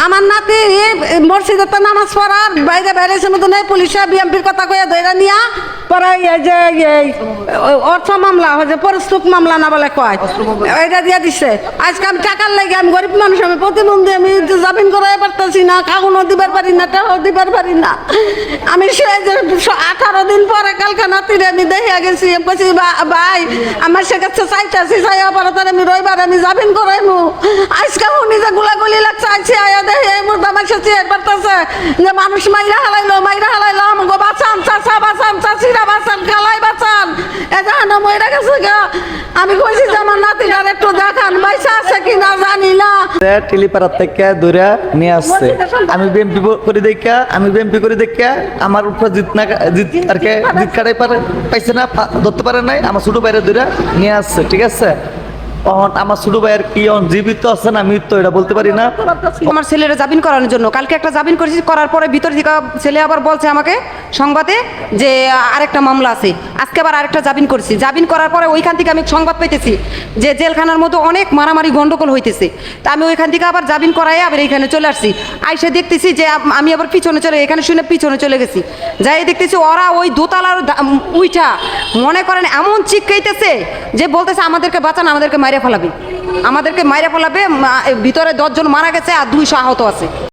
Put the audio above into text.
আমার নাতি মসজিদে তো নামাজ পড়ার বাইরে বেড়েছে মতো নেই, পুলিশে বিএমপির কথা কয়ে ধরে নিয়া পরে এই যে এই অর্থ মামলা হচ্ছে পরস্তুক মামলা না বলে কয় এটা দিয়ে দিচ্ছে। আজকে আমি টাকার লাগে, আমি গরিব মানুষ, আমি প্রতিবন্ধী, আমি জামিন করাই পারতেছি না, কাগজও দিবার পারি না, টাকাও দিবার পারি না। আমি সে যে 18 দিন পরে কালকে নাতিরে আমি দেখিয়া গেছি, বলছি ভাই আমার সে কাছে চাইতেছি, চাইয়া পরে তার আমি রবিবার আমি জামিন করাইমু। আজকে উনি যে গুলাগুলি লাগছে আইছি আয়া দেখি এই মুহূর্তে আমার সাথে পারতেছে যে মানুষ মাইরা হালাইলো আমাকে বাঁচান, চাচা বাঁচান, চাচিরা বাঁচান, খালাই বাঁচান, এ জানো মইরা গেছে গা। আমি কইছি যে আমার নাতিটার একটু দেখান বাইসা আছে কিনা জানি না। টেলিপাড়ার থেকে দূরে নিয়ে আসছে। আমি বিএমপি করে দেখা আমার উপর জিত কাটাই পাইছে না, ধরতে পারে নাই। আমার ছোট ভাইয়ের দূরে নিয়ে আসছে, ঠিক আছে। আমার ছোট ভাইয়ের কি জীবিত আছে না মৃত্যু এটা বলতে পারি না। আমার ছেলেরা জামিন করানোর জন্য কালকে একটা জামিন করেছি, করার পরে ভিতর থেকে ছেলে আবার বলছে আমাকে সংবাদে যে আরেকটা মামলা আছে, আজকে আবার আরেকটা জামিন করেছি। জামিন করার পরে ওইখান থেকে আমি সংবাদ পাইতেছি যে জেলখানার মধ্যে অনেক মারামারি গন্ডগোল হইতেছে। তা আমি ওইখান থেকে আবার জামিন করাই আবার এইখানে চলে আসছি। আইসে দেখতেছি যে আমি আবার পিছনে চলে, এখানে শুনে পিছনে চলে গেছি। যাই দেখতেছি ওরা ওই দোতলার উইঠা মনে করেন এমন চিৎকাইতেছে যে বলতেছে আমাদেরকে বাঁচান, আমাদেরকে মাইরে ফেলাবে, ভিতরে 10 জন মারা গেছে আর 200 আহত আছে।